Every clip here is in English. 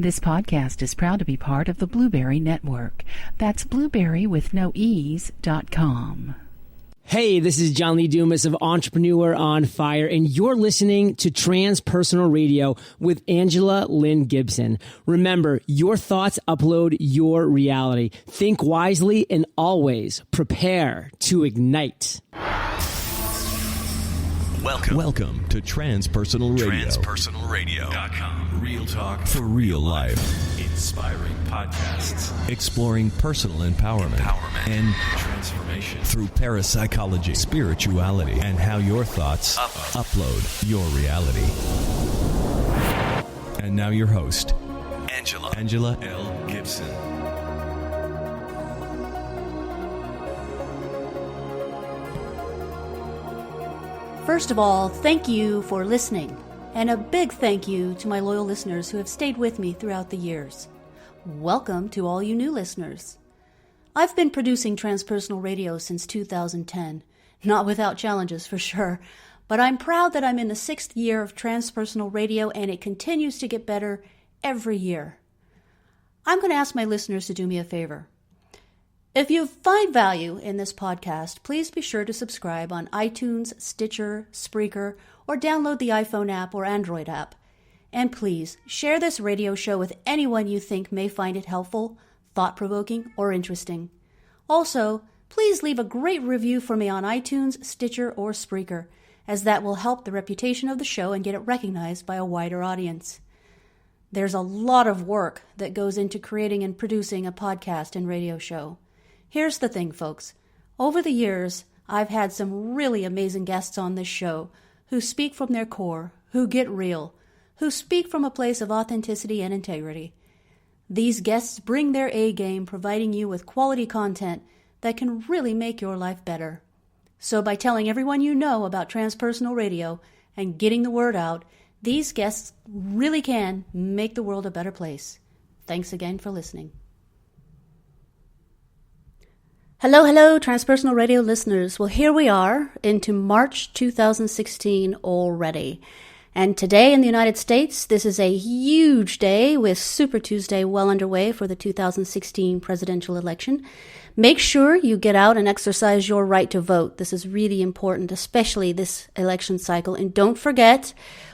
This podcast is proud to be part of the Blueberry Network. That's blueberrywithnoease.com. Hey, this is John Lee Dumas of Entrepreneur on Fire, and you're listening to Transpersonal Radio with Angela Lynn Gibson. Remember, your thoughts upload your reality. Think wisely and always prepare to ignite. Welcome to Transpersonal Radio. TranspersonalRadio.com. Real talk for real life. Inspiring podcasts. Exploring personal empowerment and transformation through parapsychology, spirituality, and how your thoughts upload your reality. And now your host, Angela L. Gibson. First of all, thank you for listening, and a big thank you to my loyal listeners who have stayed with me throughout the years. Welcome to all you new listeners. I've been producing Transpersonal Radio since 2010, not without challenges for sure, but I'm proud that I'm in the 6th year of Transpersonal Radio and it continues to get better every year. I'm going to ask my listeners to do me a favor. If you find value in this podcast, please be sure to subscribe on iTunes, Stitcher, Spreaker, or download the iPhone app or Android app. And please share this radio show with anyone you think may find it helpful, thought-provoking, or interesting. Also, please leave a great review for me on iTunes, Stitcher, or Spreaker, as that will help the reputation of the show and get it recognized by a wider audience. There's a lot of work that goes into creating and producing a podcast and radio show. Here's the thing, folks. Over the years, I've had some really amazing guests on this show who speak from their core, who get real, who speak from a place of authenticity and integrity. These guests bring their A game, providing you with quality content that can really make your life better. So by telling everyone you know about Transpersonal Radio and getting the word out, these guests really can make the world a better place. Thanks again for listening. Hello, Transpersonal Radio listeners. Well, here we are into March 2016 already. And today in the United States, this is a huge day with Super Tuesday well underway for the 2016 presidential election. Make sure you get out and exercise your right to vote. This is really important, especially this election cycle. And don't forget,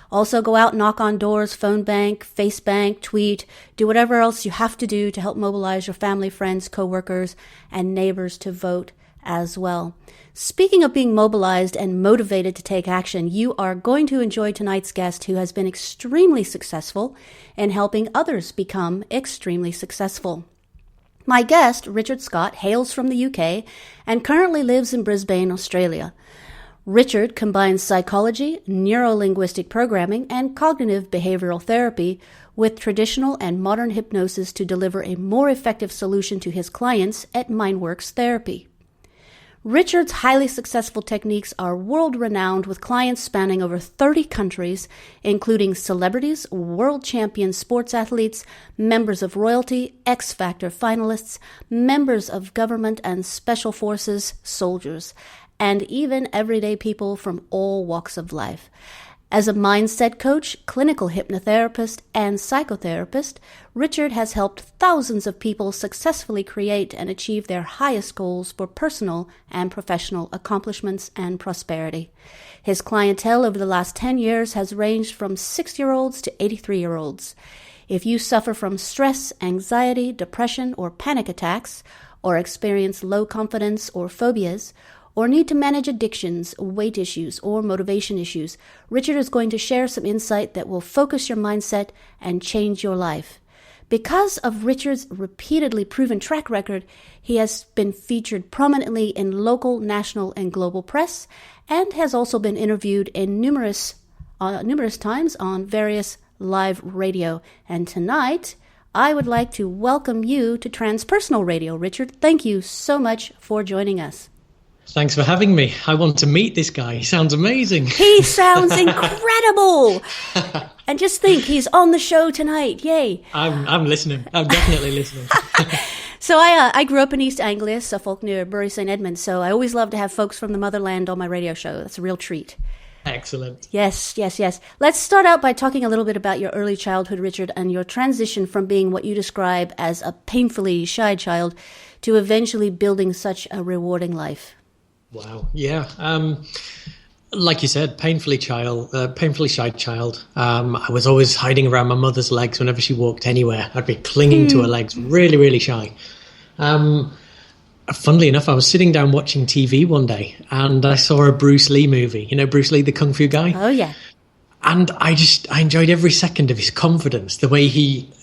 also go out, knock on doors, phone bank, face bank, tweet, do whatever else you have to do to help mobilize your family, friends, coworkers, and neighbors to vote as well. Speaking of being mobilized and motivated to take action, you are going to enjoy tonight's guest who has been extremely successful in helping others become extremely successful. My guest, Richard Scott, hails from the UK and currently lives in Brisbane, Australia. Richard combines psychology, neuro-linguistic programming, and cognitive behavioral therapy with traditional and modern hypnosis to deliver a more effective solution to his clients at Mynd.Works Therapy. Richard's highly successful techniques are world-renowned with clients spanning over 30 countries, including celebrities, world champion sports athletes, members of royalty, X Factor finalists, members of government and special forces, soldiers, and even everyday people from all walks of life. As a mindset coach, clinical hypnotherapist, and psychotherapist, Richard has helped thousands of people successfully create and achieve their highest goals for personal and professional accomplishments and prosperity. His clientele over the last 10 years has ranged from 6-year-olds to 83-year-olds. If you suffer from stress, anxiety, depression, or panic attacks, or experience low confidence or phobias, or need to manage addictions, weight issues, or motivation issues, Richard is going to share some insight that will focus your mindset and change your life. Because of Richard's repeatedly proven track record, he has been featured prominently in local, national, and global press, and has also been interviewed in numerous times on various live radio. And tonight, I would like to welcome you to Transpersonal Radio. Richard, thank you so much for joining us. Thanks for having me. I want to meet this guy. He sounds amazing. He sounds incredible. And just think, he's on the show tonight. Yay. I'm listening. I'm definitely listening. So I grew up in East Anglia, Suffolk, near Bury St. Edmunds. So I always love to have folks from the motherland on my radio show. That's a real treat. Excellent. Yes. Let's start out by talking a little bit about your early childhood, Richard, and your transition from being what you describe as a painfully shy child to eventually building such a rewarding life. Wow. Yeah. Like you said, painfully shy child. I was always hiding around my mother's legs whenever she walked anywhere. I'd be clinging to her legs, really, really shy. Funnily enough, I was sitting down watching TV one day and I saw a Bruce Lee movie. You know, Bruce Lee, the Kung Fu guy? Oh, yeah. And I enjoyed every second of his confidence, the way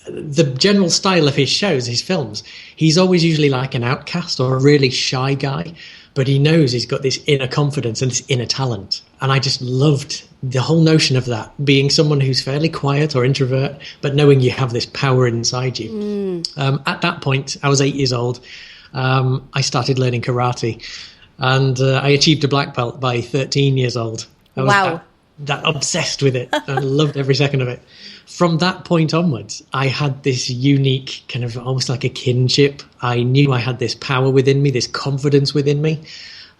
the general style of his shows, his films. He's always usually like an outcast or a really shy guy, but he knows he's got this inner confidence and this inner talent. And I just loved the whole notion of that, being someone who's fairly quiet or introvert, but knowing you have this power inside you. At that point, I was 8 years old. I started learning karate, and I achieved a black belt by 13 years old. I was that obsessed with it. I loved every second of it. From that point onwards, I had this unique kind of almost like a kinship. I knew I had this power within me, this confidence within me.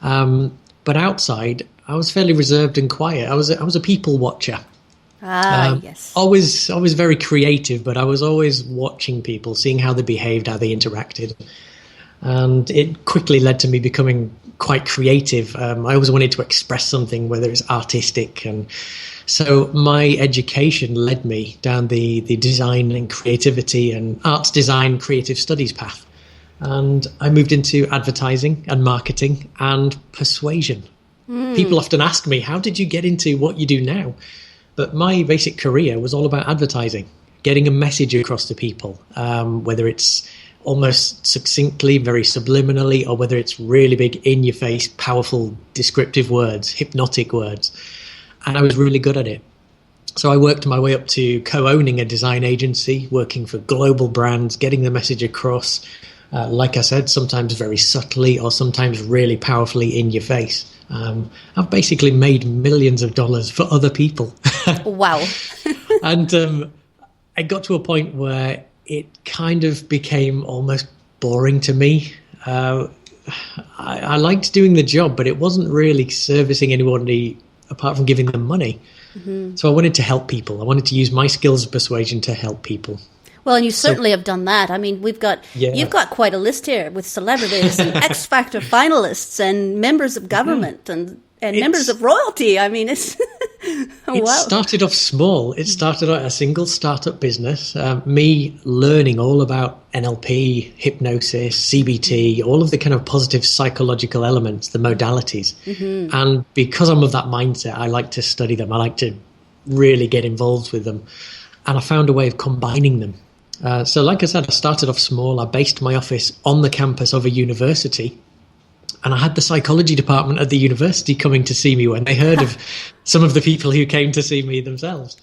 But outside, I was fairly reserved and quiet. I was a people watcher. Yes. Always very creative, but I was always watching people, seeing how they behaved, how they interacted. And it quickly led to me becoming quite creative. I always wanted to express something, whether it's artistic. And so my education led me down the design and creativity and arts design creative studies path. And I moved into advertising and marketing and persuasion. People often ask me, how did you get into what you do now? But my basic career was all about advertising, getting a message across to people, whether it's almost succinctly, very subliminally, or whether it's really big, in-your-face, powerful, descriptive words, hypnotic words. And I was really good at it. So I worked my way up to co-owning a design agency, working for global brands, getting the message across, like I said, sometimes very subtly or sometimes really powerfully in your face. I've basically made millions of dollars for other people. Wow. And I got to a point where it kind of became almost boring to me. I liked doing the job, but it wasn't really servicing anybody apart from giving them money. So I wanted to help people. I wanted to use my skills of persuasion to help people. Well, and you certainly have done that. I mean, you've got quite a list here with celebrities and X Factor finalists and members of government and members of royalty. I mean, it's It started off small. It started out a single startup business, me learning all about NLP, hypnosis, CBT, all of the kind of positive psychological elements, the modalities. And because I'm of that mindset, I like to study them. I like to really get involved with them. And I found a way of combining them. So like I said, I started off small. I based my office on the campus of a university. And I had the psychology department at the university coming to see me when they heard of some of the people who came to see me themselves.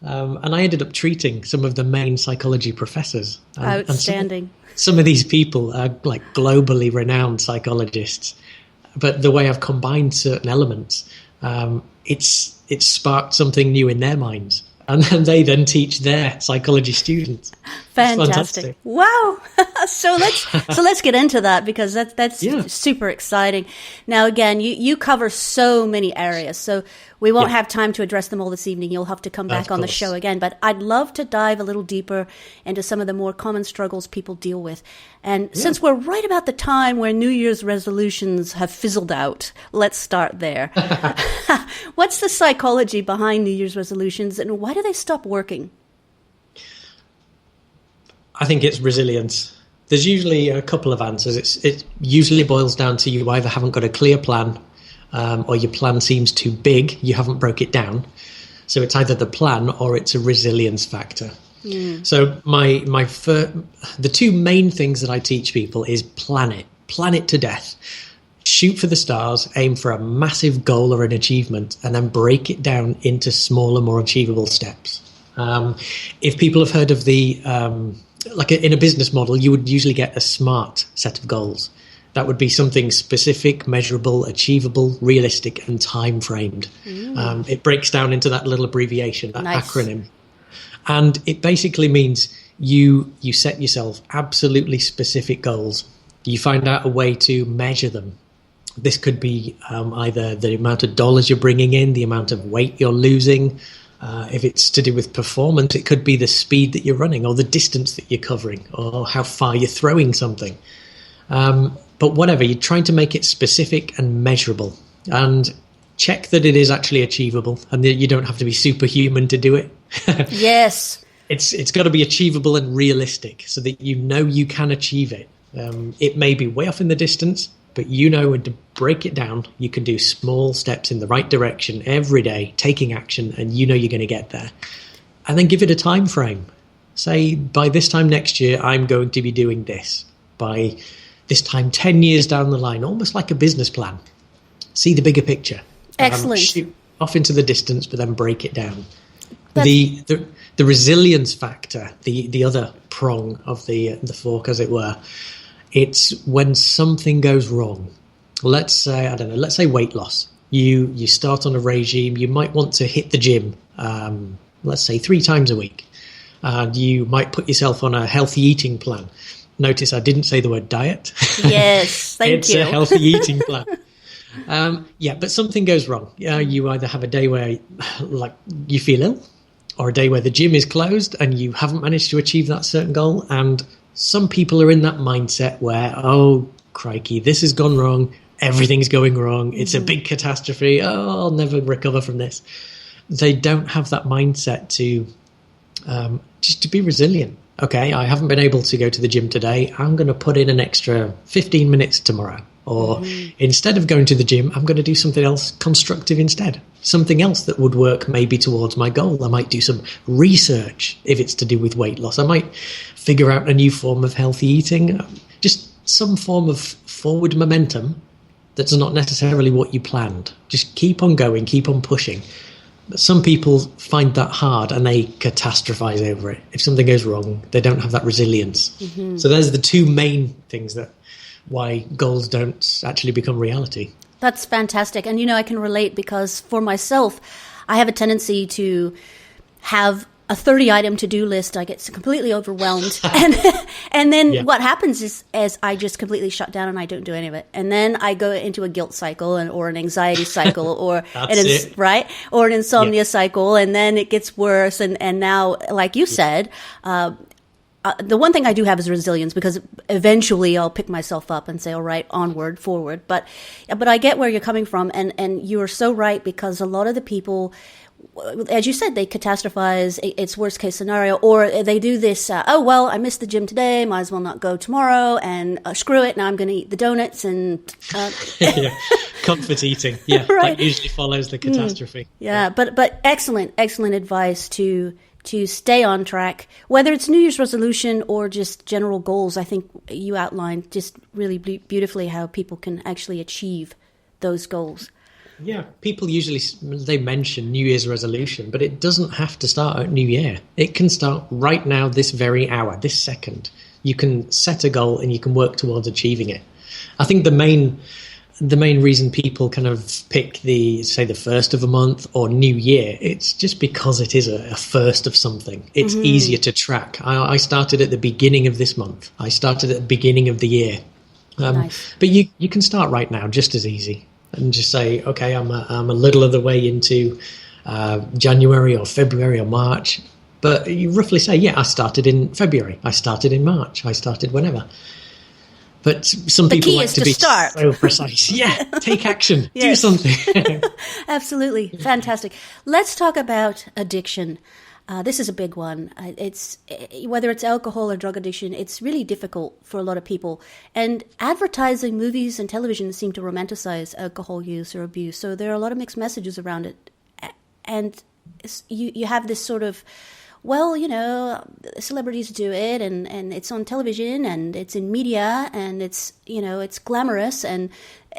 And I ended up treating some of the main psychology professors. Outstanding. And some of these people are like globally renowned psychologists. But the way I've combined certain elements, it's sparked something new in their minds. And then they then teach their psychology students. Fantastic. Wow. So let's get into that, because that's super exciting. Now, again, you cover so many areas, so we won't have time to address them all this evening. You'll have to come back on the show again. But I'd love to dive a little deeper into some of the more common struggles people deal with. And since we're right about the time where New Year's resolutions have fizzled out, let's start there. What's the psychology behind New Year's resolutions, and why do they stop working? I think it's resilience. There's usually a couple of answers. It usually boils down to you either haven't got a clear plan, or your plan seems too big, you haven't broke it down. So it's either the plan or it's a resilience factor. So the two main things that I teach people is plan it to death. Shoot for the stars, aim for a massive goal or an achievement, and then break it down into smaller, more achievable steps. If people have heard of in a business model, you would usually get a SMART set of goals. That would be something specific, measurable, achievable, realistic, and time-framed. It breaks down into that little abbreviation, that acronym. And it basically means you set yourself absolutely specific goals. You find out a way to measure them. This could be either the amount of dollars you're bringing in, the amount of weight you're losing. If it's to do with performance, it could be the speed that you're running or the distance that you're covering or how far you're throwing something. But whatever, you're trying to make it specific and measurable, and check that it is actually achievable and that you don't have to be superhuman to do it. Yes. It's got to be achievable and realistic so that you know you can achieve it. It may be way off in the distance, but you know when to break it down. You can do small steps in the right direction every day, taking action, and you know you're going to get there. And then give it a time frame. Say, by this time next year, I'm going to be doing this. By this time, 10 years down the line, almost like a business plan. See the bigger picture. Excellent. Shoot off into the distance, but then break it down. The resilience factor, the other prong of the fork, as it were, it's when something goes wrong. Let's say weight loss. You start on a regime. You might want to hit the gym, let's say 3 times a week. You might put yourself on a healthy eating plan. Notice I didn't say the word diet. Yes, thank it's you. It's a healthy eating plan. But something goes wrong. You either have a day where you feel ill, or a day where the gym is closed and you haven't managed to achieve that certain goal. And some people are in that mindset where, oh, crikey, this has gone wrong. Everything's going wrong. It's a big catastrophe. Oh, I'll never recover from this. They don't have that mindset to just to be resilient. Okay, I haven't been able to go to the gym today. I'm going to put in an extra 15 minutes tomorrow. Or instead of going to the gym, I'm going to do something else constructive instead. Something else that would work maybe towards my goal. I might do some research if it's to do with weight loss. I might figure out a new form of healthy eating. Just some form of forward momentum that's not necessarily what you planned. Just keep on going, keep on pushing. But some people find that hard and they catastrophize over it. If something goes wrong, they don't have that resilience. So there's the two main things that why goals don't actually become reality. That's fantastic. And, I can relate because for myself, I have a tendency to have a 30-item to-do list. I get completely overwhelmed. and then what happens is I just completely shut down and I don't do any of it. And then I go into a guilt cycle or an anxiety cycle or an insomnia cycle. And then it gets worse. And now, like you said, the one thing I do have is resilience because eventually I'll pick myself up and say, all right, onward, forward. But I get where you're coming from. And you're so right because a lot of the people, as you said, they catastrophize. It's worst case scenario, or they do this. I missed the gym today. Might as well not go tomorrow. And screw it. Now I'm going to eat the donuts and comfort eating. Yeah, right. That usually follows the catastrophe. But excellent advice to stay on track, whether it's New Year's resolution or just general goals. I think you outlined just really beautifully how people can actually achieve those goals. Yeah, people usually, they mention New Year's resolution, but it doesn't have to start at New Year. It can start right now, this very hour, this second. You can set a goal and you can work towards achieving it. I think the main reason people kind of pick the first of a month or New Year, it's just because it is a first of something. It's easier to track. I started at the beginning of this month. I started at the beginning of the year. Nice. But you can start right now just as easy and just say, okay, I'm a little of the way into January or February or March. But you roughly say, I started in February. I started in March. I started whenever. But some people like to be so precise. Yeah, take action. Do something. Absolutely. Fantastic. Let's talk about addiction. This is a big one. It's whether it's alcohol or drug addiction, it's really difficult for a lot of people. And advertising, movies and television seem to romanticize alcohol use or abuse. So there are a lot of mixed messages around it. And you have this sort of, celebrities do it and it's on television and it's in media and it's glamorous and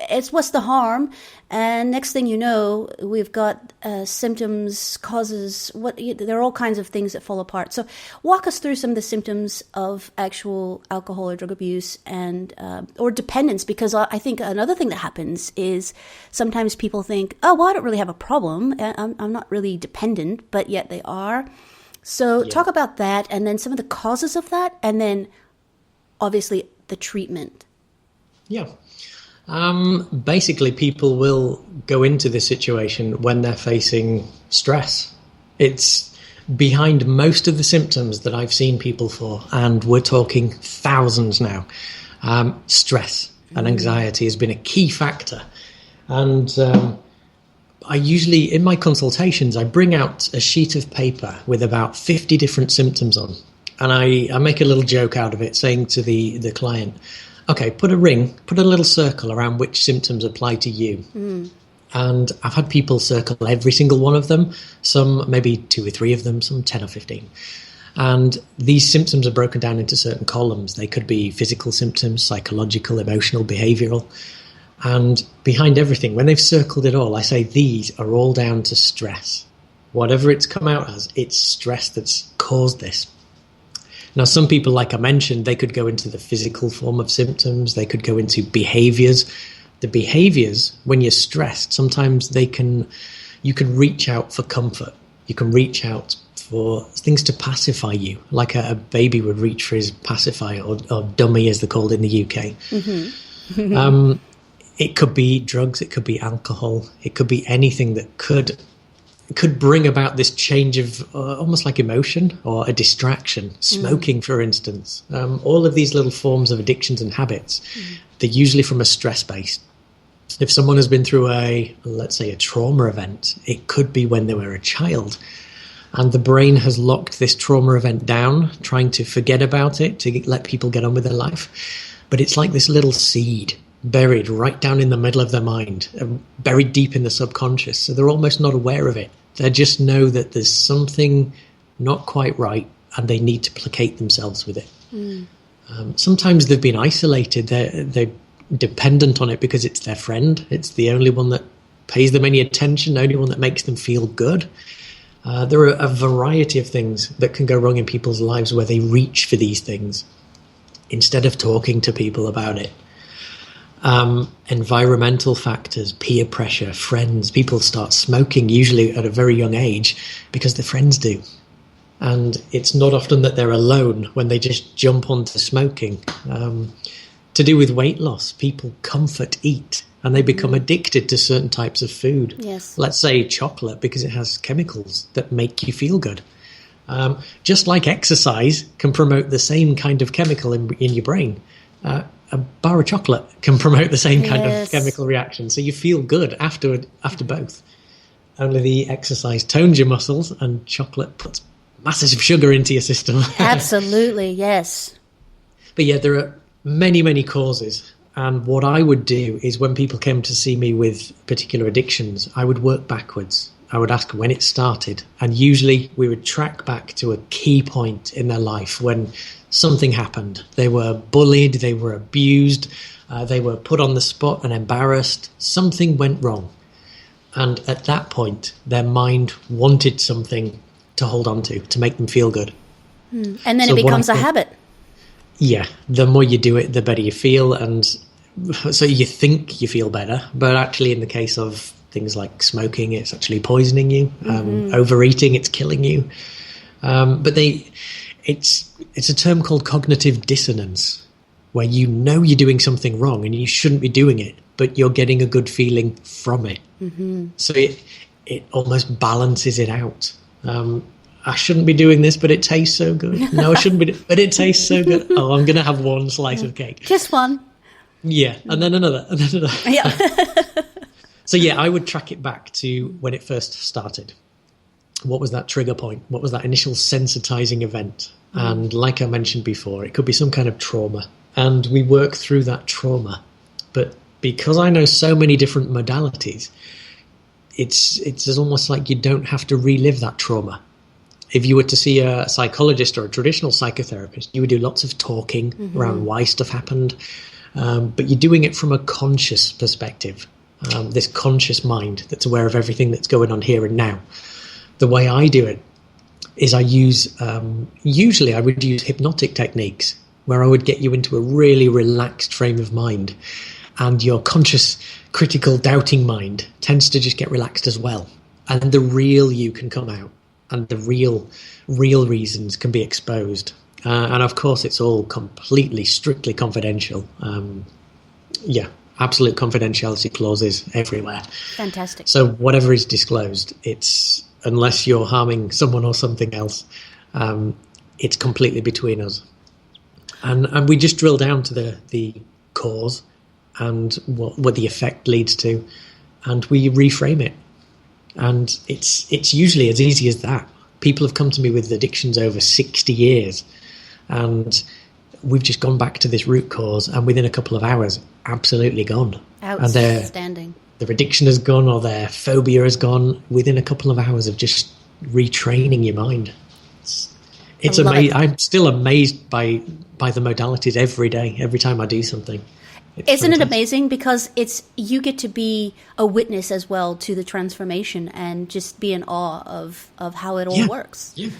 it's what's the harm? And next thing you know, we've got symptoms, causes, there are all kinds of things that fall apart. So walk us through some of the symptoms of actual alcohol or drug abuse and or dependence, because I think another thing that happens is sometimes people think, I don't really have a problem. I'm not really dependent, but yet they are. So talk about that and then some of the causes of that and then obviously the treatment. Yeah. Basically, people will go into this situation when they're facing stress. It's behind most of the symptoms that I've seen people for, and we're talking thousands now. Stress and anxiety has been a key factor. And I usually, in my consultations, I bring out a sheet of paper with about 50 different symptoms on. And I make a little joke out of it, saying to the client, okay, put a little circle around which symptoms apply to you. And I've had people circle every single one of them, some maybe 2 or 3 of them, some 10 or 15. And these symptoms are broken down into certain columns. They could be physical symptoms, psychological, emotional, behavioural. And behind everything, when they've circled it all, I say these are all down to stress. Whatever it's come out as, it's stress that's caused this. Now, some people, like I mentioned, they could go into the physical form of symptoms. They could go into behaviors. The behaviors, when you're stressed, sometimes you can reach out for comfort. You can reach out for things to pacify you, like a baby would reach for his pacifier or dummy, as they're called in the UK. It could be drugs. It could be alcohol. It could be anything that could bring about this change of almost like emotion or a distraction. Smoking, for instance. All of these little forms of addictions and habits, they're usually from a stress base. If someone has been through let's say a trauma event, it could be when they were a child, and the brain has locked this trauma event down, trying to forget about it, to let people get on with their life. But it's like this little seed buried right down in the middle of their mind, buried deep in the subconscious. So they're almost not aware of it. They just know that there's something not quite right, and they need to placate themselves with it. Sometimes they've been isolated. They're dependent on it because it's their friend. It's the only one that pays them any attention, the only one that makes them feel good. There are a variety of things that can go wrong in people's lives where they reach for these things instead of talking to people about it. Environmental factors, peer pressure, friends. People start smoking usually at a very young age because their friends do. And it's not often that they're alone when they just jump onto smoking. To do with weight loss, people comfort eat and they become addicted to certain types of food. Yes. Let's say chocolate, because it has chemicals that make you feel good. Just like exercise can promote the same kind of chemical in your brain. A bar of chocolate can promote the same kind of chemical reaction. So you feel good after both. Only the exercise tones your muscles and chocolate puts masses of sugar into your system. Absolutely, yes. But yeah, there are many, many causes. And what I would do is when people came to see me with particular addictions, I would work backwards. I would ask when it started. And usually we would track back to a key point in their life when something happened. They were bullied, they were abused, they were put on the spot and embarrassed. Something went wrong. And at that point, their mind wanted something to hold on to make them feel good. And then it becomes a habit. Yeah, the more you do it, the better you feel. And so you think you feel better, but actually in the case of things like smoking, it's actually poisoning you. Overeating, it's killing you. But it's a term called cognitive dissonance, where you know you're doing something wrong and you shouldn't be doing it, but you're getting a good feeling from it. So it almost balances it out. I shouldn't be doing this, but it tastes so good. No, I shouldn't be, but it tastes so good. Oh, I'm going to have one slice of cake. Just one. Yeah, and then another, and then another. Yeah. So yeah, I would track it back to when it first started. What was that trigger point? What was that initial sensitizing event? And like I mentioned before, it could be some kind of trauma. And we work through that trauma. But because I know so many different modalities, it's almost like you don't have to relive that trauma. If you were to see a psychologist or a traditional psychotherapist, you would do lots of talking around why stuff happened. But you're doing it from a conscious perspective, this conscious mind that's aware of everything that's going on here and now. The way I do it is I use, usually I would use hypnotic techniques where I would get you into a really relaxed frame of mind, and your conscious, critical, doubting mind tends to just get relaxed as well. And the real you can come out, and the real reasons can be exposed. And of course, it's all completely, strictly confidential. absolute confidentiality clauses everywhere. Fantastic. So whatever is disclosed, it's, unless you're harming someone or something else, it's completely between us. And we just drill down to the cause and what the effect leads to, and we reframe it. And it's usually as easy as that. People have come to me with addictions over 60 years, and we've just gone back to this root cause, and within a couple of hours, absolutely gone. Outstanding. And their addiction has gone, or their phobia has gone within a couple of hours of just retraining your mind. It's amazing. I'm still amazed by the modalities every day, every time I do something. Isn't it amazing? Because you get to be a witness as well to the transformation and just be in awe of how it all works. Yeah.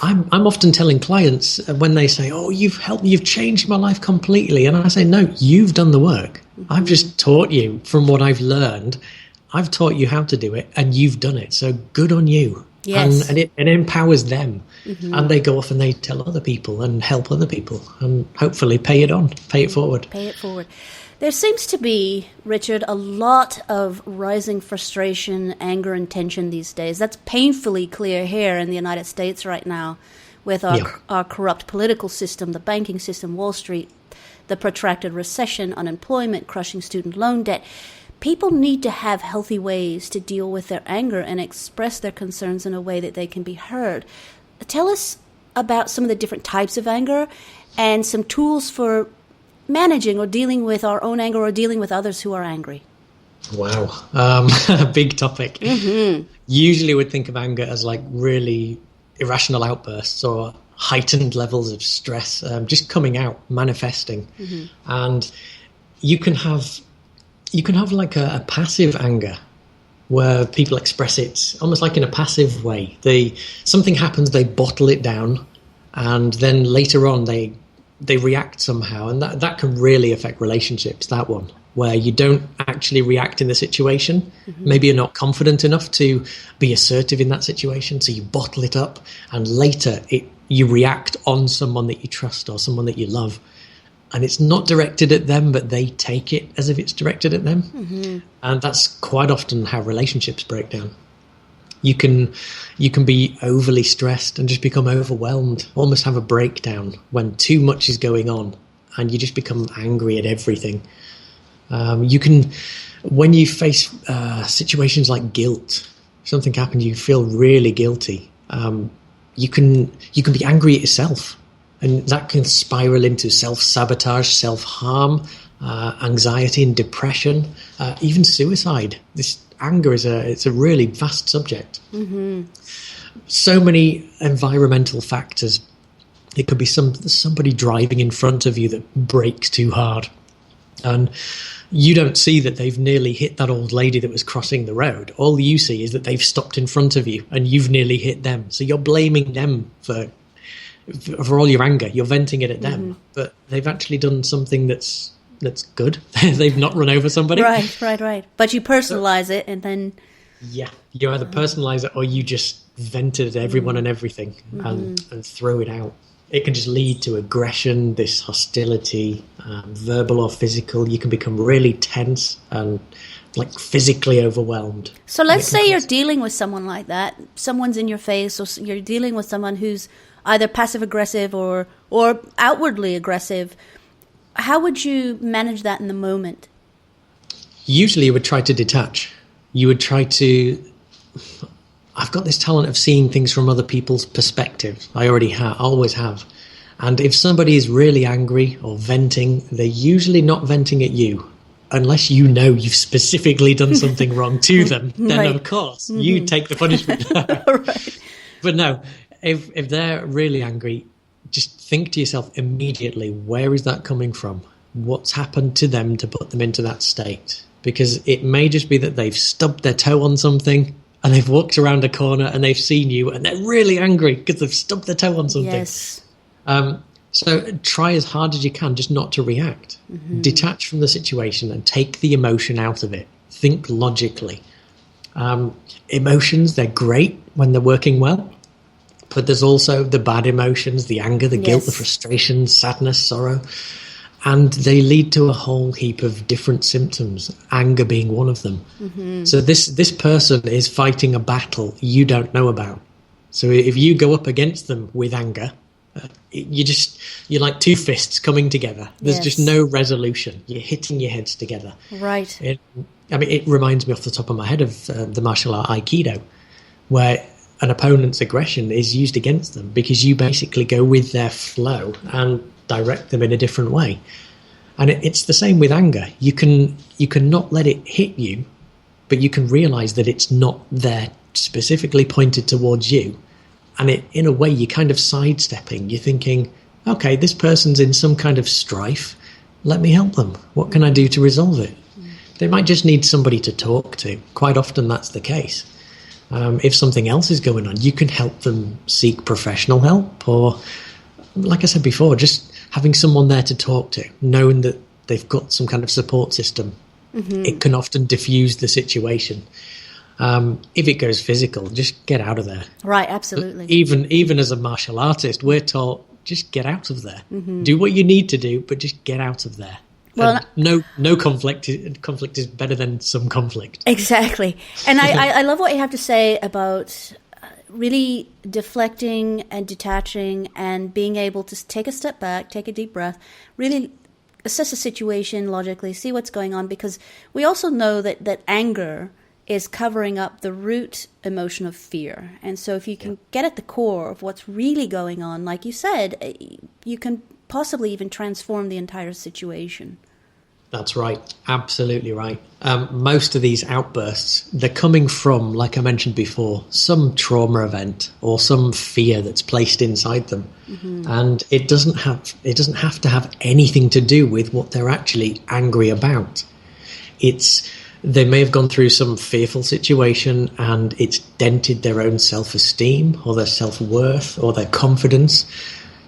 I'm often telling clients when they say, "Oh, you've changed my life completely," and I say, "No, you've done the work. Mm-hmm. I've just taught you from what I've learned. I've taught you how to do it, and you've done it. So good on you." Yes. And it empowers them, and they go off and they tell other people and help other people, and hopefully pay it forward. Pay it forward. There seems to be, Richard, a lot of rising frustration, anger, and tension these days. That's painfully clear here in the United States right now with our corrupt political system, the banking system, Wall Street, the protracted recession, unemployment, crushing student loan debt. People need to have healthy ways to deal with their anger and express their concerns in a way that they can be heard. Tell us about some of the different types of anger and some tools for managing or dealing with our own anger or dealing with others who are angry. Wow. Big topic. Mm-hmm. Usually would think of anger as like really irrational outbursts or heightened levels of stress, just coming out, manifesting. Mm-hmm. And you can have like a passive anger where people express it almost like in a passive way. Something happens, they bottle it down, and then later on they react somehow, and that can really affect relationships, that one, where you don't actually react in the situation. Mm-hmm. Maybe you're not confident enough to be assertive in that situation, so you bottle it up, and later you react on someone that you trust or someone that you love. And it's not directed at them, but they take it as if it's directed at them. Mm-hmm. And that's quite often how relationships break down. You can be overly stressed and just become overwhelmed, almost have a breakdown when too much is going on, and you just become angry at everything. When you face situations like guilt, something happened, you feel really guilty. You can be angry at yourself. And that can spiral into self-sabotage, self-harm, anxiety and depression, even suicide. This anger it's a really vast subject. Mm-hmm. So many environmental factors. It could be somebody driving in front of you that brakes too hard, and you don't see that they've nearly hit that old lady that was crossing the road. All you see is that they've stopped in front of you and you've nearly hit them. So you're blaming them for all your anger. You're venting it at them, mm-hmm. but they've actually done something that's good. They've not run over somebody. Right. But you personalize it, and then you either personalize it or you just vent it at everyone and everything, mm-hmm. and throw it out. It can just lead to aggression, this hostility, verbal or physical. You can become really tense and like physically overwhelmed. So let's say you're dealing with someone like that. Someone's in your face, or you're dealing with someone who's either passive-aggressive or outwardly aggressive. How would you manage that in the moment? Usually you would try to detach. You would try to... I've got this talent of seeing things from other people's perspectives. I always have. And if somebody is really angry or venting, they're usually not venting at you. Unless you know you've specifically done something wrong to them, then right. Of course, mm-hmm. you take the punishment. Right. But no, if they're really angry, just think to yourself immediately, where is that coming from? What's happened to them to put them into that state? Because it may just be that they've stubbed their toe on something and they've walked around a corner and they've seen you and they're really angry because they've stubbed their toe on something. Yes. So try as hard as you can just not to react. Mm-hmm. Detach from the situation and take the emotion out of it. Think logically. Emotions, they're great when they're working well. But there's also the bad emotions, the anger, the guilt, the frustration, sadness, sorrow. And they lead to a whole heap of different symptoms, anger being one of them. Mm-hmm. So this person is fighting a battle you don't know about. So if you go up against them with anger, you're like two fists coming together. There's just no resolution. You're hitting your heads together. Right. It reminds me off the top of my head of the martial art Aikido, where an opponent's aggression is used against them because you basically go with their flow and direct them in a different way. And it's the same with anger. You can not let it hit you, but you can realize that it's not there specifically pointed towards you. And in a way, you're kind of sidestepping. You're thinking, okay, this person's in some kind of strife. Let me help them. What can I do to resolve it? They might just need somebody to talk to. Quite often that's the case. If something else is going on, you can help them seek professional help, or, like I said before, just having someone there to talk to, knowing that they've got some kind of support system. Mm-hmm. It can often diffuse the situation. If it goes physical, just get out of there. Right, absolutely. Even as a martial artist, we're taught, just get out of there. Mm-hmm. Do what you need to do, but just get out of there. Well, no conflict is better than some conflict. Exactly. And I love what you have to say about really deflecting and detaching and being able to take a step back, take a deep breath, really assess the situation logically, see what's going on, because we also know that anger is covering up the root emotion of fear. And so if you can get at the core of what's really going on, like you said, you can possibly even transform the entire situation. That's right. Absolutely right. Most of these outbursts, they're coming from, like I mentioned before, some trauma event or some fear that's placed inside them. Mm-hmm. And it doesn't have to have anything to do with what they're actually angry about. They may have gone through some fearful situation and it's dented their own self-esteem or their self-worth or their confidence.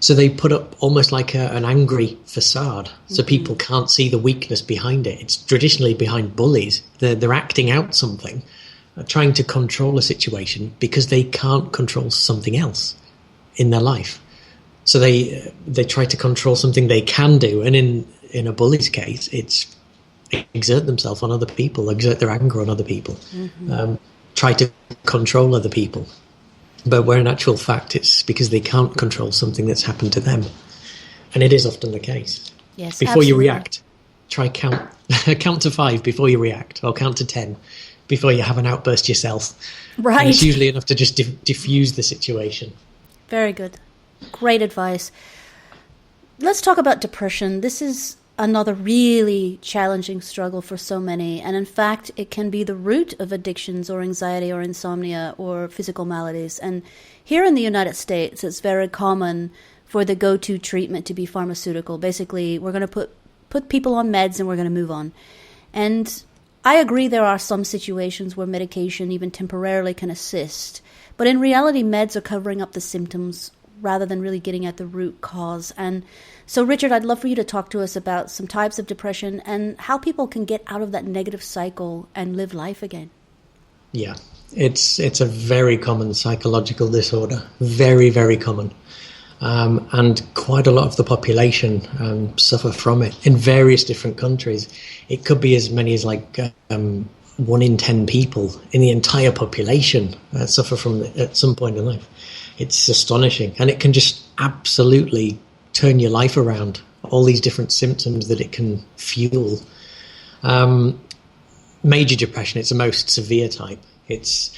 So they put up almost like an angry facade, so people can't see the weakness behind it. It's traditionally behind bullies. They're acting out something, trying to control a situation because they can't control something else in their life. So they try to control something they can do, and in a bully's case, it's exert themselves on other people, exert their anger on other people, try to control other people. But where in actual fact it's because they can't control something that's happened to them. And it is often the case. Yes, before absolutely. You react, try count to 5 before you react, or count to 10 before you have an outburst yourself. Right. And it's usually enough to just diffuse the situation. Very good. Great advice. Let's talk about depression. This is another really challenging struggle for so many. And in fact, it can be the root of addictions or anxiety or insomnia or physical maladies. And here in the United States, it's very common for the go-to treatment to be pharmaceutical. Basically, we're going to put people on meds and we're going to move on. And I agree there are some situations where medication even temporarily can assist. But in reality, meds are covering up the symptoms rather than really getting at the root cause. And so, Richard, I'd love for you to talk to us about some types of depression and how people can get out of that negative cycle and live life again. Yeah, it's a very common psychological disorder, very, very common. And quite a lot of the population suffer from it in various different countries. It could be as many as 1 in 10 people in the entire population suffer from it at some point in life. It's astonishing, and it can just absolutely turn your life around, all these different symptoms that it can fuel. Major depression, it's the most severe type. It's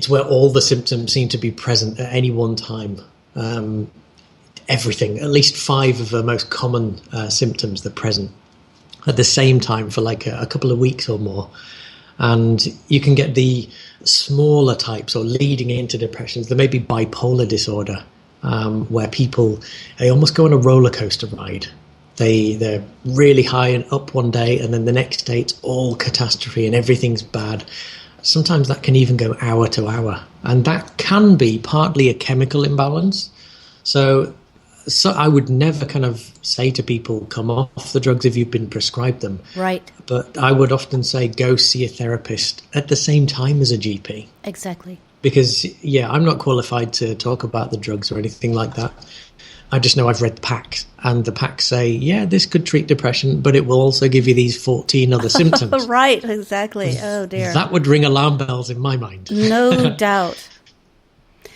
where all the symptoms seem to be present at any one time. Everything, at least 5 of the most common symptoms that are present at the same time for like a couple of weeks or more. And you can get the smaller types or leading into depressions. There may be bipolar disorder, where they almost go on a roller coaster ride. They're really high and up one day, and then the next day it's all catastrophe and everything's bad. Sometimes that can even go hour to hour, and that can be partly a chemical imbalance. So I would never kind of say to people, come off the drugs if you've been prescribed them. Right. But I would often say, go see a therapist at the same time as a GP. Exactly. because, I'm not qualified to talk about the drugs or anything like that. I just know I've read the packs, and the packs say, this could treat depression, but it will also give you these 14 other symptoms. Right, exactly. Oh, dear. That would ring alarm bells in my mind. No doubt.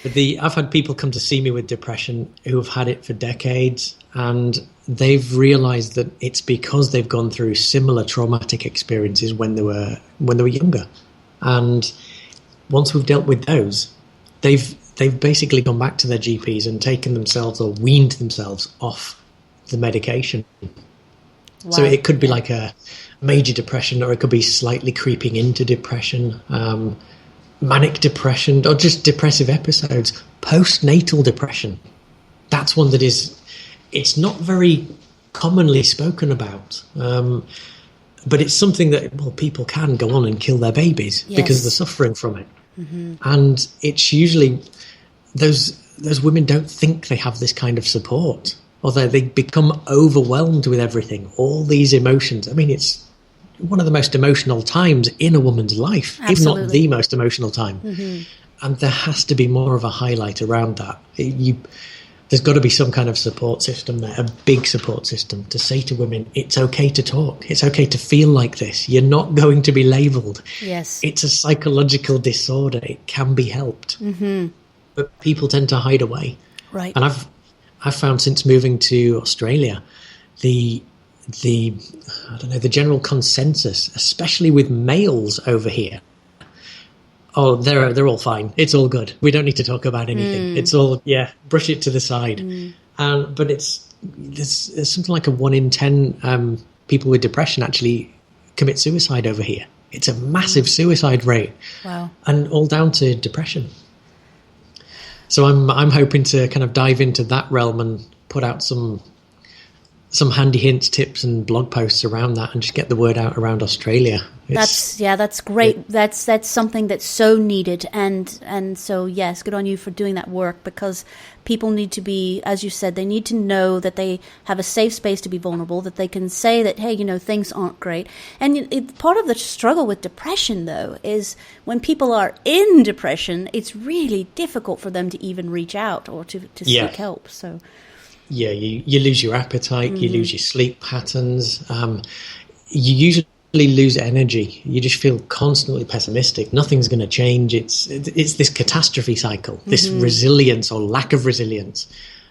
But I've had people come to see me with depression who have had it for decades, and they've realized that it's because they've gone through similar traumatic experiences when they were younger. And once we've dealt with those, they've basically gone back to their GPs and taken themselves or weaned themselves off the medication. Wow. So it could be like a major depression, or it could be slightly creeping into depression, manic depression, or just depressive episodes. Postnatal depression, that's one that it's not very commonly spoken about, but it's something that, people can go on and kill their babies because they're suffering from it. Mm-hmm. And it's usually those women don't think they have this kind of support, or they become overwhelmed with everything, all these emotions. I mean, it's one of the most emotional times in a woman's life, Absolutely. if not the most emotional time. Mm-hmm. And there has to be more of a highlight around that. There's got to be some kind of support system there, a big support system, to say to women, it's okay to talk. It's okay to feel like this. You're not going to be labelled. Yes. It's a psychological disorder. It can be helped. Mm-hmm. But people tend to hide away. Right. And I've found since moving to Australia, the general consensus, especially with males over here, they're all fine. It's all good. We don't need to talk about anything. It's all, brush it to the side. But there's something like a 1 in 10 people with depression actually commit suicide over here. It's a massive suicide rate. Wow. And all down to depression. So I'm hoping to kind of dive into that realm and put out some handy hints, tips, and blog posts around that, and just get the word out around Australia. That's great. That's something that's so needed, and so yes, good on you for doing that work, because people need to be, as you said, they need to know that they have a safe space to be vulnerable, that they can say that, hey, things aren't great. And part of the struggle with depression, though, is when people are in depression, it's really difficult for them to even reach out or to seek help. So. Yeah, you lose your appetite, you lose your sleep patterns, you usually lose energy. You just feel constantly pessimistic. Nothing's going to change. It's this catastrophe cycle, this resilience or lack of resilience,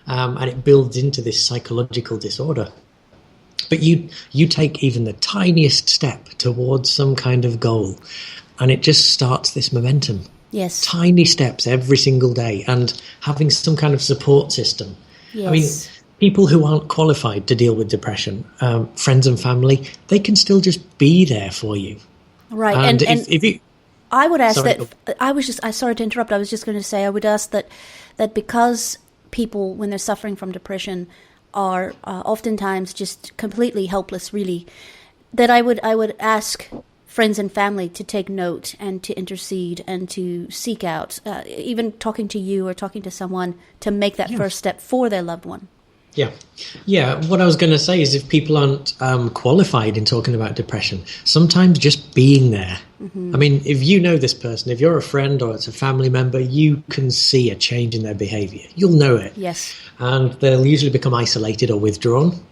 and it builds into this psychological disorder. But you take even the tiniest step towards some kind of goal, and it just starts this momentum. Yes. Tiny steps every single day, and having some kind of support system. Yes. I mean, people who aren't qualified to deal with depression, friends and family, they can still just be there for you. Right. And if you... I would ask sorry to interrupt. I was just going to say, I would ask that because people, when they're suffering from depression, are oftentimes just completely helpless, really, that I would ask friends and family to take note and to intercede and to seek out, even talking to you or talking to someone to make that first step for their loved one. Yeah. What I was going to say is, if people aren't qualified in talking about depression, sometimes just being there. Mm-hmm. I mean, if you know this person, if you're a friend or it's a family member, you can see a change in their behavior. You'll know it. Yes. And they'll usually become isolated or withdrawn.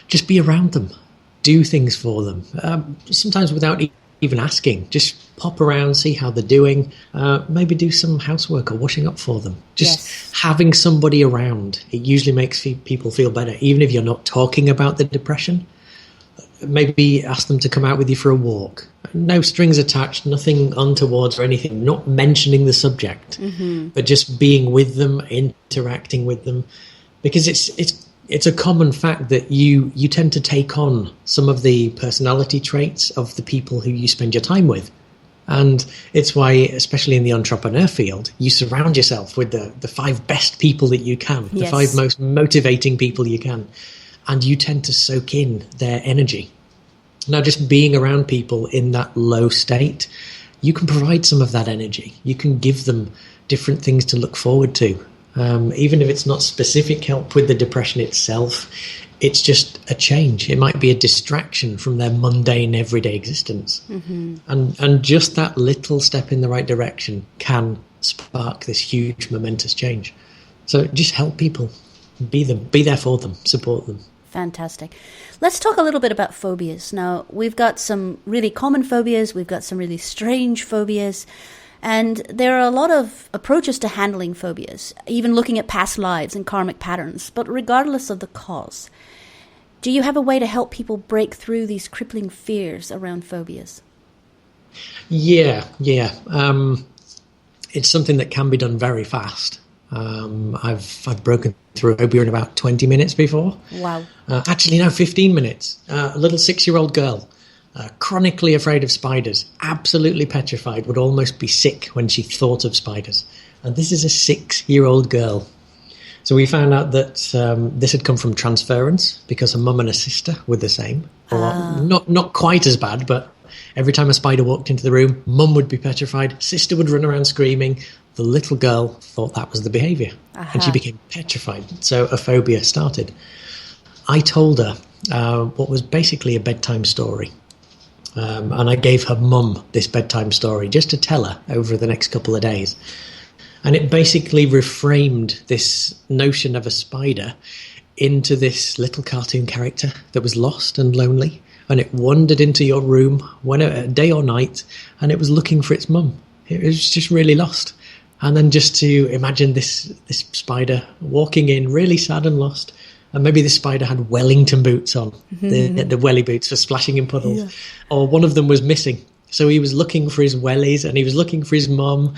Just be around them. Do things for them. Sometimes without even asking. Just pop around, see how they're doing. Maybe do some housework or washing up for them. Just having somebody around. It usually makes people feel better. Even if you're not talking about the depression, maybe ask them to come out with you for a walk. No strings attached, nothing untoward or anything. Not mentioning the subject, but just being with them, interacting with them. Because it's a common fact that you tend to take on some of the personality traits of the people who you spend your time with. And it's why, especially in the entrepreneur field, you surround yourself with the 5 best people that you can, the 5 most motivating people you can. And you tend to soak in their energy. Now, just being around people in that low state, you can provide some of that energy. You can give them different things to look forward to. Even if it's not specific help with the depression itself, it's just a change. It might be a distraction from their mundane everyday existence. And just that little step in the right direction can spark this huge momentous change. So just help people, be there for them, support them. Fantastic. Let's talk a little bit about phobias. Now, we've got some really common phobias, we've got some really strange phobias, and there are a lot of approaches to handling phobias, even looking at past lives and karmic patterns. But regardless of the cause, do you have a way to help people break through these crippling fears around phobias? Yeah. It's something that can be done very fast. I've broken through a phobia in about 20 minutes before. Wow. Actually, no, 15 minutes. A little 6-year-old girl, chronically afraid of spiders, absolutely petrified, would almost be sick when she thought of spiders. And this is a 6-year-old girl. So we found out that this had come from transference, because her mum and her sister were the same. Not quite as bad, but every time a spider walked into the room, mum would be petrified, sister would run around screaming. The little girl thought that was the behaviour, and she became petrified. So a phobia started. I told her what was basically a bedtime story. And I gave her mum this bedtime story just to tell her over the next couple of days. And it basically reframed this notion of a spider into this little cartoon character that was lost and lonely. And it wandered into your room day or night, and it was looking for its mum. It was just really lost. And then just to imagine this spider walking in really sad and lost. And maybe this spider had Wellington boots on, the welly boots for splashing in puddles. Yeah. Or one of them was missing. So he was looking for his wellies and he was looking for his mum.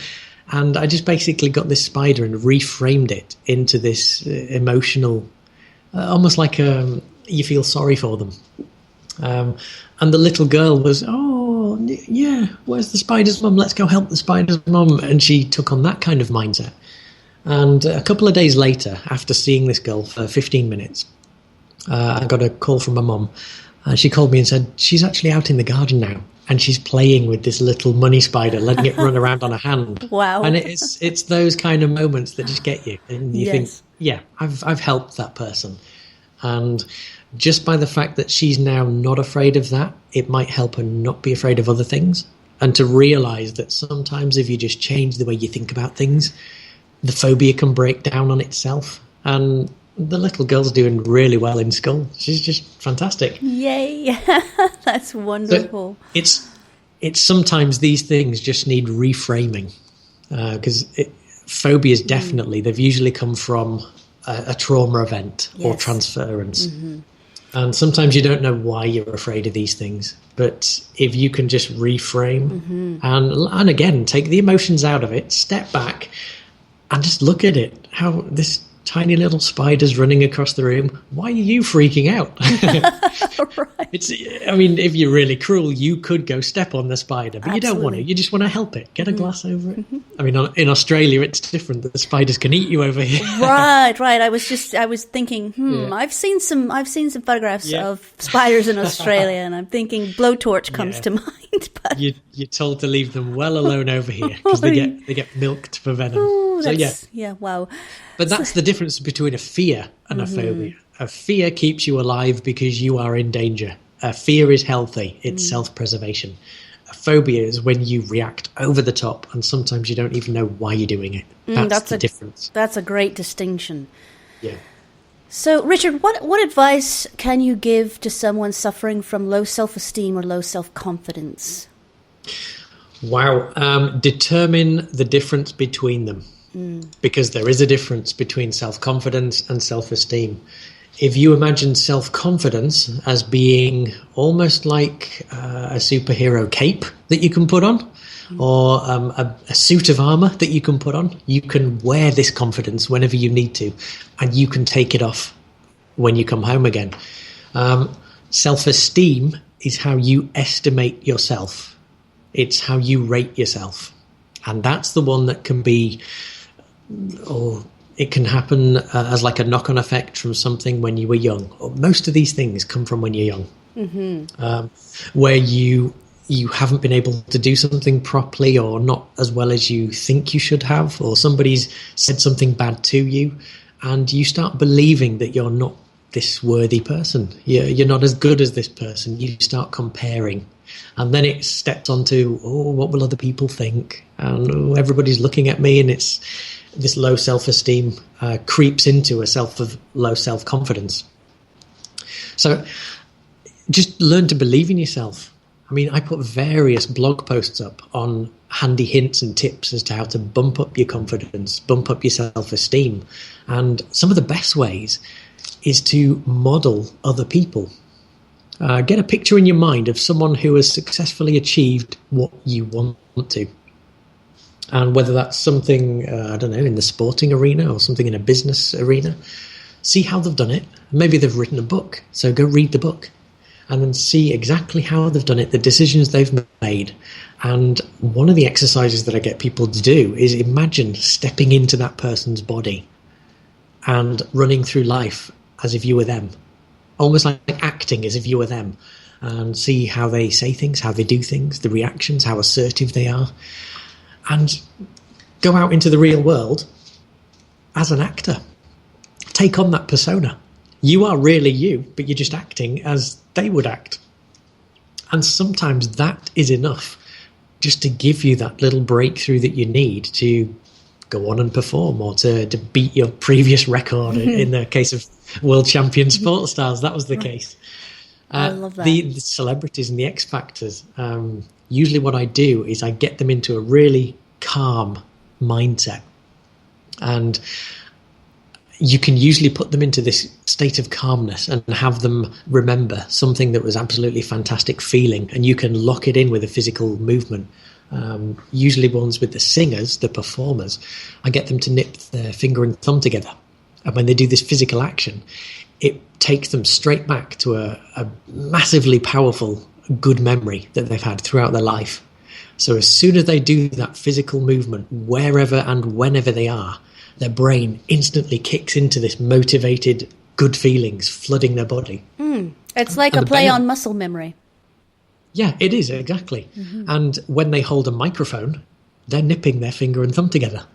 And I just basically got this spider and reframed it into this emotional, almost like you feel sorry for them. And the little girl was, oh, yeah, where's the spider's mum? Let's go help the spider's mum. And she took on that kind of mindset. And a couple of days later, after seeing this girl for 15 minutes, I got a call from my mum. She called me and said, she's actually out in the garden now. And she's playing with this little money spider, letting it run around on her hand. Wow. And it's those kind of moments that just get you. And you think, yeah, I've helped that person. And just by the fact that she's now not afraid of that, it might help her not be afraid of other things. And to realize that sometimes if you just change the way you think about things, the phobia can break down on itself. And the little girl's doing really well in school. She's just fantastic. Yay. That's wonderful. So it's sometimes these things just need reframing, because phobias definitely, they've usually come from a trauma event or transference. And sometimes you don't know why you're afraid of these things. But if you can just reframe and again, take the emotions out of it, step back and just look at it, how this tiny little spider's running across the room. Why are you freaking out? Right. I mean, if you're really cruel, you could go step on the spider, but you don't want to. You just want to help it. Get a glass over it. I mean, in Australia, it's different. The spiders can eat you over here. Right. I was thinking, I've seen some photographs of spiders in Australia, and I'm thinking blowtorch comes to mind. But you're told to leave them well alone over here because they get milked for venom. Ooh, wow. But that's the difference between a fear and a phobia. A fear keeps you alive because you are in danger. A fear is healthy. It's self-preservation. A phobia is when you react over the top and sometimes you don't even know why you're doing it. That's the difference. That's a great distinction. Yeah. So, Richard, what advice can you give to someone suffering from low self-esteem or low self-confidence? Wow. Determine the difference between them. Because there is a difference between self-confidence and self-esteem. If you imagine self-confidence as being almost like a superhero cape that you can put on, or a suit of armor that you can put on, you can wear this confidence whenever you need to, and you can take it off when you come home again. Self-esteem is how you estimate yourself. It's how you rate yourself. And that's the one that can be... or it can happen as like a knock-on effect from something when you were young. Most of these things come from when you're young, where you haven't been able to do something properly or not as well as you think you should have, or somebody's said something bad to you, and you start believing that you're not this worthy person. You're not as good as this person. You start comparing. And then it steps onto, what will other people think? And everybody's looking at me, and it's this low self-esteem creeps into low self-confidence. So just learn to believe in yourself. I mean, I put various blog posts up on handy hints and tips as to how to bump up your confidence, bump up your self-esteem. And some of the best ways is to model other people. Get a picture in your mind of someone who has successfully achieved what you want to. And whether that's something, in the sporting arena or something in a business arena, see how they've done it. Maybe they've written a book, so go read the book and then see exactly how they've done it, the decisions they've made. And one of the exercises that I get people to do is imagine stepping into that person's body and running through life as if you were them, almost like acting as if you were them, and see how they say things, how they do things, the reactions, how assertive they are, and go out into the real world as an actor. Take on that persona. You are really you, but you're just acting as they would act. And sometimes that is enough just to give you that little breakthrough that you need to go on and perform, or to beat your previous record. In the case of world champion sports stars, that was the case. I love that. The celebrities and the X Factors, usually what I do is I get them into a really calm mindset. And you can usually put them into this state of calmness and have them remember something that was absolutely fantastic feeling, and you can lock it in with a physical movement. Usually ones with the singers, the performers, I get them to nip their finger and thumb together. And when they do this physical action, it takes them straight back to a massively powerful, good memory that they've had throughout their life. So as soon as they do that physical movement, wherever and whenever they are, their brain instantly kicks into this motivated, good feelings flooding their body. It's like a play on muscle memory. Yeah, it is, exactly. Mm-hmm. And when they hold a microphone, they're nipping their finger and thumb together.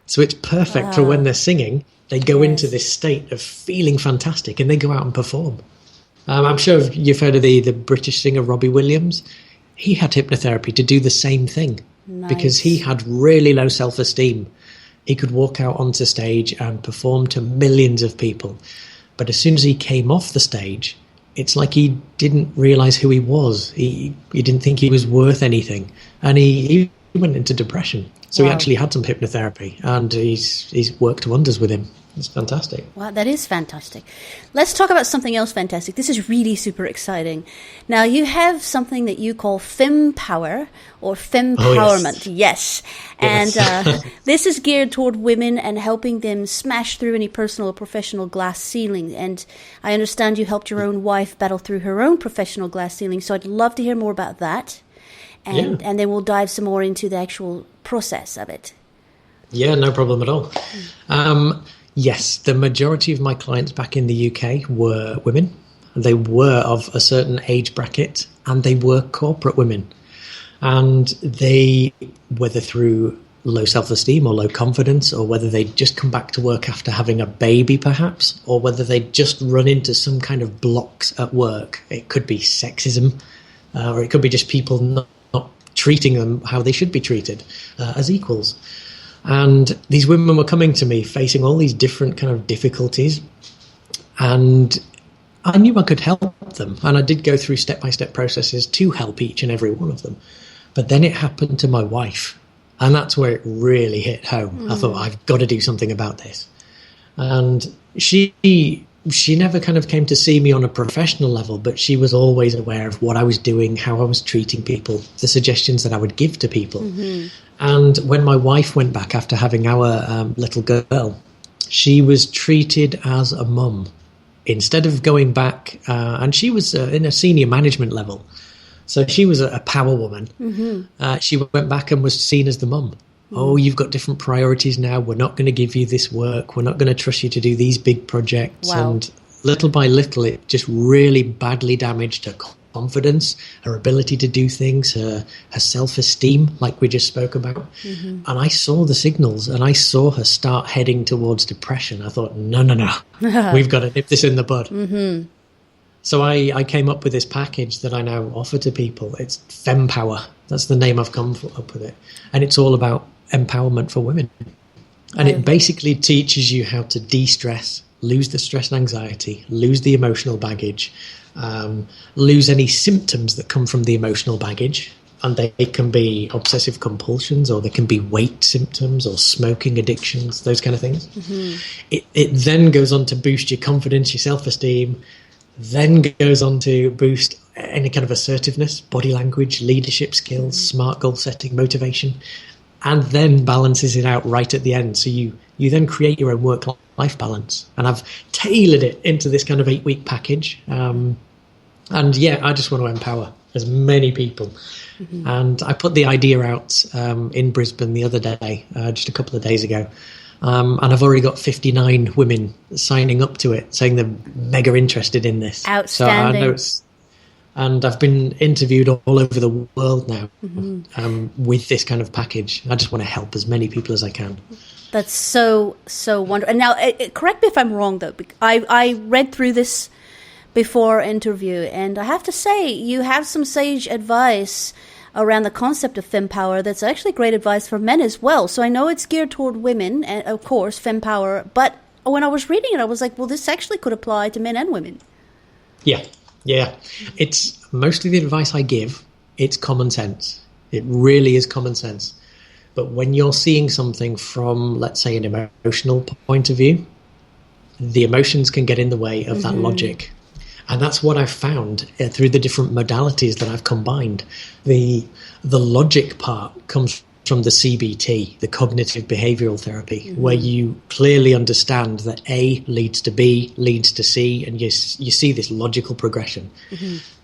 So it's perfect for when they're singing. They go into this state of feeling fantastic, and they go out and perform. I'm sure you've heard of the British singer Robbie Williams. He had hypnotherapy to do the same thing. Nice. Because he had really low self-esteem. He could walk out onto stage and perform to millions of people. But as soon as he came off the stage, it's like he didn't realize who he was. He didn't think he was worth anything. And he went into depression. So he actually had some hypnotherapy, and he's worked wonders with him. It's fantastic. Wow, that is fantastic. Let's talk about something else fantastic. This is really super exciting. Now, you have something that you call FemPower, or Fempowerment. Yes. And this is geared toward women and helping them smash through any personal or professional glass ceiling. And I understand you helped your own wife battle through her own professional glass ceiling. So I'd love to hear more about that. And then we'll dive some more into the actual process of it. Yeah, no problem at all. Yes, the majority of my clients back in the UK were women. They were of a certain age bracket, and they were corporate women. And they, whether through low self-esteem or low confidence, or whether they'd just come back to work after having a baby perhaps, or whether they'd just run into some kind of blocks at work. It could be sexism, or it could be just people not treating them how they should be treated, as equals. And these women were coming to me facing all these different kind of difficulties, and I knew I could help them. And I did go through step-by-step processes to help each and every one of them. But then it happened to my wife, and that's where it really hit home. I thought, I've got to do something about this. And she never kind of came to see me on a professional level, but she was always aware of what I was doing, how I was treating people, the suggestions that I would give to people. Mm-hmm. And when my wife went back after having our little girl, she was treated as a mum. Instead of going back, and she was in a senior management level, so she was a power woman. Mm-hmm. She went back and was seen as the mum. Oh, you've got different priorities now. We're not going to give you this work. We're not going to trust you to do these big projects. Wow. And little by little, it just really badly damaged her confidence, her ability to do things, her self-esteem, like we just spoke about. And I saw the signals, and I saw her start heading towards depression. I thought, no, we've got to nip this in the bud. So I came up with this package that I now offer to people. It's FemPower. That's the name I've come up with it. And it's all about empowerment for women. And it basically teaches you how to de-stress, lose the stress and anxiety, lose the emotional baggage, lose any symptoms that come from the emotional baggage. And they can be obsessive compulsions, or they can be weight symptoms, or smoking addictions, those kind of things. It then goes on to boost your confidence, your self-esteem, then goes on to boost any kind of assertiveness, body language, leadership skills, smart goal setting, motivation, and then balances it out right at the end. So you then create your own work-life balance. And I've tailored it into this kind of 8-week package. And yeah, I just want to empower as many people. And I put the idea out in Brisbane the other day, just a couple of days ago. And I've already got 59 women signing up to it, saying they're mega interested in this. Outstanding. So I know and I've been interviewed all over the world now with this kind of package. I just want to help as many people as I can. That's so wonderful. And now, correct me if I'm wrong, though. I read through this before interview, and I have to say, you have some sage advice around the concept of FemPower that's actually great advice for men as well. So I know it's geared toward women, and of course, FemPower. But when I was reading it, I was like, well, this actually could apply to men and women. Yeah. It's mostly the advice I give. It's common sense. It really is common sense. But when you're seeing something from, let's say, an emotional point of view, the emotions can get in the way of that logic. And that's what I've found through the different modalities that I've combined. The logic part comes from the CBT, the Cognitive Behavioural Therapy, where you clearly understand that A leads to B, leads to C, and you see this logical progression.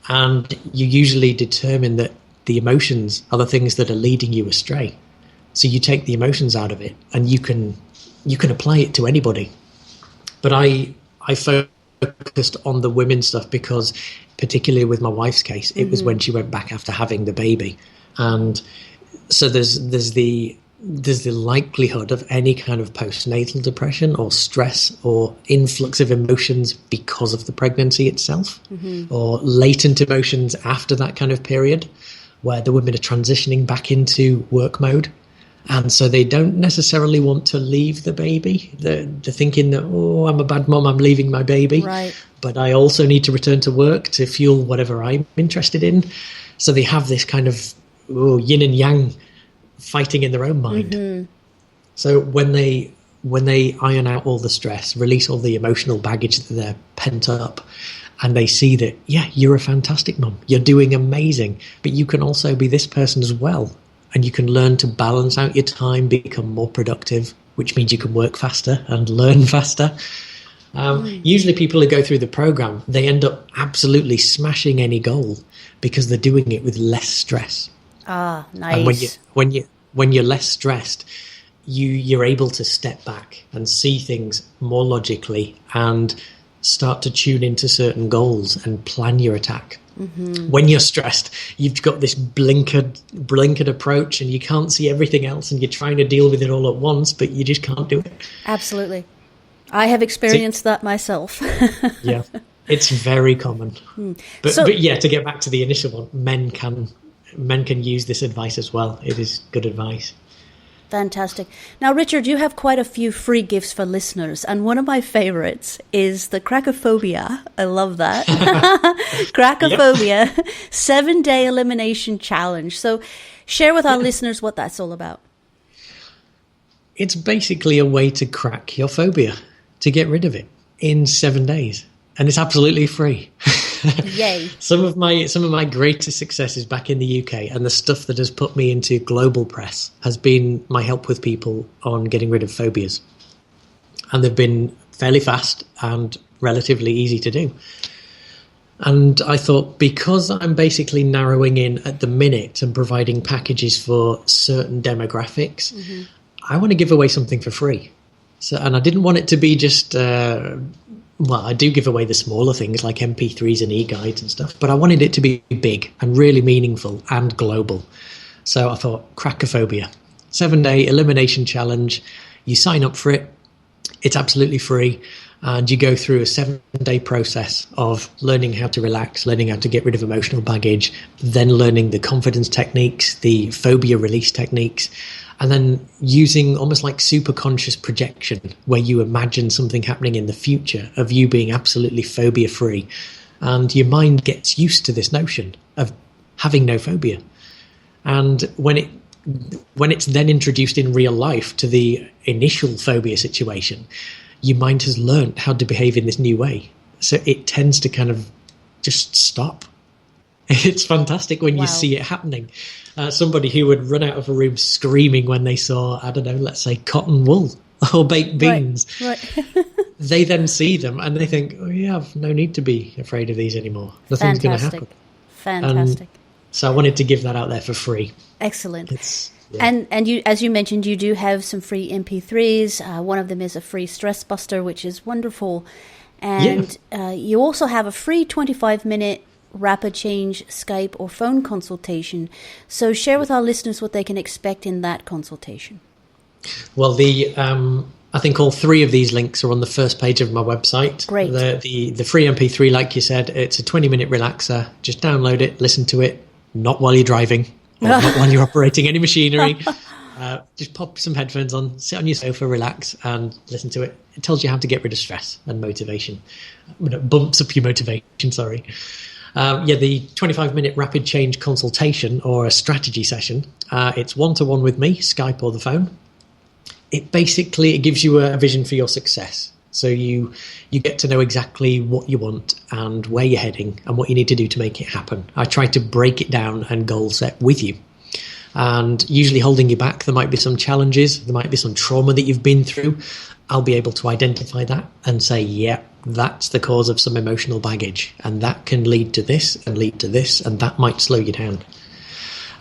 And you usually determine that the emotions are the things that are leading you astray. So you take the emotions out of it, and you can apply it to anybody. But I focused on the women stuff because, particularly with my wife's case, it was when she went back after having the baby, and so there's the likelihood of any kind of postnatal depression or stress or influx of emotions because of the pregnancy itself, or latent emotions after that kind of period where the women are transitioning back into work mode. And so they don't necessarily want to leave the baby. They're thinking that, oh, I'm a bad mom, I'm leaving my baby. Right. But I also need to return to work to fuel whatever I'm interested in. So they have this kind of yin and yang fighting in their own mind. So when they iron out all the stress, release all the emotional baggage that they're pent up, and they see that, yeah, you're a fantastic mom, you're doing amazing, but you can also be this person as well. And you can learn to balance out your time, become more productive, which means you can work faster and learn faster. Usually people who go through the program, they end up absolutely smashing any goal because they're doing it with less stress. Ah, nice. And when you're less stressed, you're able to step back and see things more logically and start to tune into certain goals and plan your attack. When you're stressed, you've got this blinkered approach, and you can't see everything else, and you're trying to deal with it all at once, but you just can't do it. Absolutely. I have experienced that myself. Yeah, it's very common. But yeah, to get back to the initial one, men can use this advice as well. It is good advice. Fantastic. Now, Richard, you have quite a few free gifts for listeners, and one of my favorites is the Crackophobia. I love that. Crackophobia 7-day elimination challenge. So share with our listeners what that's all about. It's basically a way to crack your phobia, to get rid of it in 7 days. And it's absolutely free. Yay. Some of my greatest successes back in the UK, and the stuff that has put me into global press, has been my help with people on getting rid of phobias. And they've been fairly fast and relatively easy to do. And I thought, because I'm basically narrowing in at the minute and providing packages for certain demographics, I want to give away something for free. So, and I didn't want it to be just well, I do give away the smaller things like MP3s and e-guides and stuff, but I wanted it to be big and really meaningful and global. So I thought, Crackophobia, 7-day elimination challenge. You sign up for it. It's absolutely free. And you go through a 7-day process of learning how to relax, learning how to get rid of emotional baggage, then learning the confidence techniques, the phobia release techniques, and then using almost like superconscious projection, where you imagine something happening in the future of you being absolutely phobia free. And your mind gets used to this notion of having no phobia. And when it's then introduced in real life to the initial phobia situation, your mind has learned how to behave in this new way. So it tends to kind of just stop. It's fantastic when you see it happening. Somebody who would run out of a room screaming when they saw, I don't know, let's say cotton wool or baked beans. Right. They then see them and they think, oh yeah, I've no need to be afraid of these anymore. Nothing's going to happen. Fantastic. So I wanted to give that out there for free. Excellent. And you, as you mentioned, you do have some free MP3s. One of them is a free stress buster, which is wonderful. And you also have a free 25-minute rapid change Skype or phone consultation. So share with our listeners what they can expect in that consultation. Well, I think all 3 of these links are on the first page of my website. Great. The free MP3, like you said, it's a 20-minute relaxer. Just download it, listen to it, not while you're driving. Or not while you're operating any machinery. Just pop some headphones on, sit on your sofa, relax, and listen to it. It tells you how to get rid of stress and motivation. It bumps up your motivation, sorry. The 25-minute rapid change consultation or a strategy session, it's one-to-one with me, Skype or the phone. It gives you a vision for your success. So you get to know exactly what you want and where you're heading and what you need to do to make it happen. I try to break it down and goal set with you. And usually holding you back, there might be some challenges, there might be some trauma that you've been through. I'll be able to identify that and say, yeah, that's the cause of some emotional baggage. And that can lead to this and lead to this, and that might slow you down.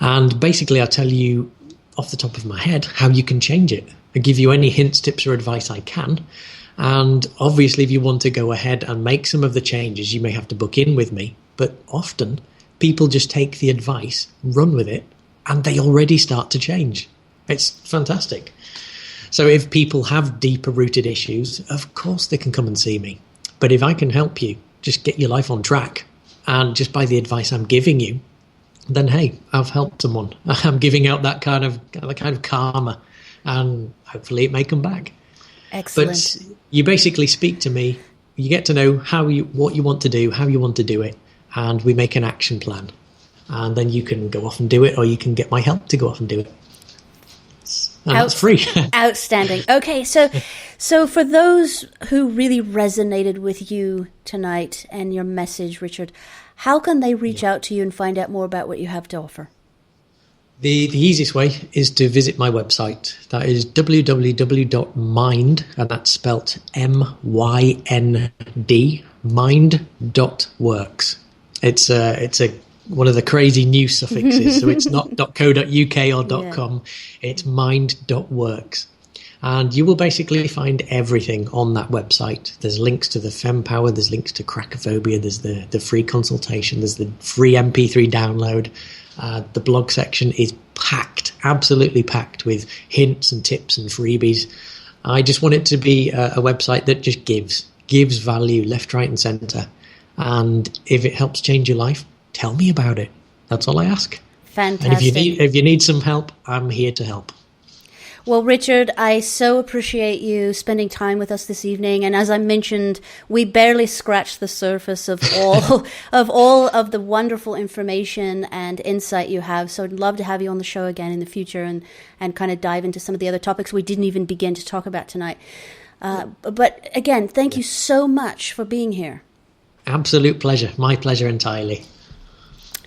And basically, I'll tell you off the top of my head how you can change it. I'll give you any hints, tips, or advice I can. And obviously, if you want to go ahead and make some of the changes, you may have to book in with me. But often, people just take the advice, run with it, and they already start to change. It's fantastic. So if people have deeper rooted issues, of course they can come and see me. But if I can help you just get your life on track, and just by the advice I'm giving you, then hey, I've helped someone. I'm giving out that kind of karma, and hopefully it may come back. Excellent. But you basically speak to me, you get to know what you want to do, how you want to do it, and we make an action plan. And then you can go off and do it, or you can get my help to go off and do it. And that's free. Outstanding. Okay, so for those who really resonated with you tonight and your message, Richard, how can they reach out to you and find out more about what you have to offer? The easiest way is to visit my website. That is www.mind, and that's spelt MYND, Mynd.Works. It's one of the crazy new suffixes, so it's not .co.uk or .com, it's Mynd.Works. And you will basically find everything on that website. There's links to the FemPower, there's links to Crackophobia, there's the free consultation, there's the free MP3 download. The blog section is packed, absolutely packed with hints and tips and freebies. I just want it to be a website that just gives value left, right and centre. And if it helps change your life, tell me about it. That's all I ask. Fantastic. And if you need some help, I'm here to help. Well, Richard, I so appreciate you spending time with us this evening. And as I mentioned, we barely scratched the surface of all of the wonderful information and insight you have. So I'd love to have you on the show again in the future and kind of dive into some of the other topics we didn't even begin to talk about tonight. But again, thank you so much for being here. Absolute pleasure. My pleasure entirely.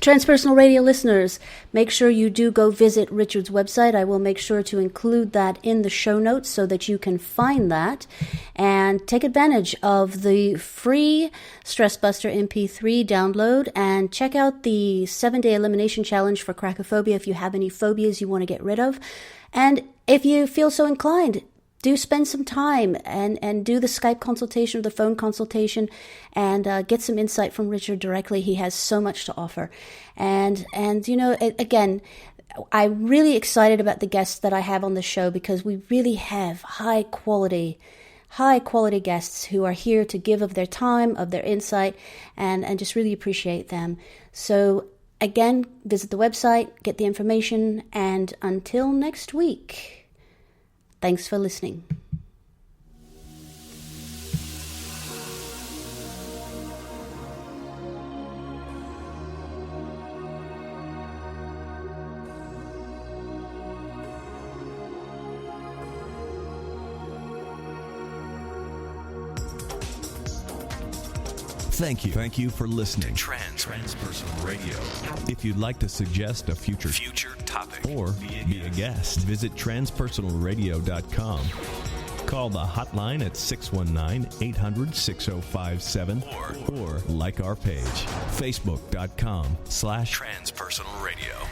Transpersonal Radio listeners, make sure you do go visit Richard's website. I will make sure to include that in the show notes so that you can find that and take advantage of the free Stress Buster MP3 download and check out the 7-day elimination challenge for Crackophobia if you have any phobias you want to get rid of. And if you feel so inclined, do spend some time and do the Skype consultation or the phone consultation and get some insight from Richard directly. He has so much to offer. And again, I'm really excited about the guests that I have on the show, because we really have high quality guests who are here to give of their time, of their insight, and just really appreciate them. So again, visit the website, get the information, and until next week, thanks for listening. Thank you for listening. Transpersonal Radio. If you'd like to suggest a future topic or be a guest, visit transpersonalradio.com. Call the hotline at 619-800-6057 or like our page, facebook.com/transpersonalradio.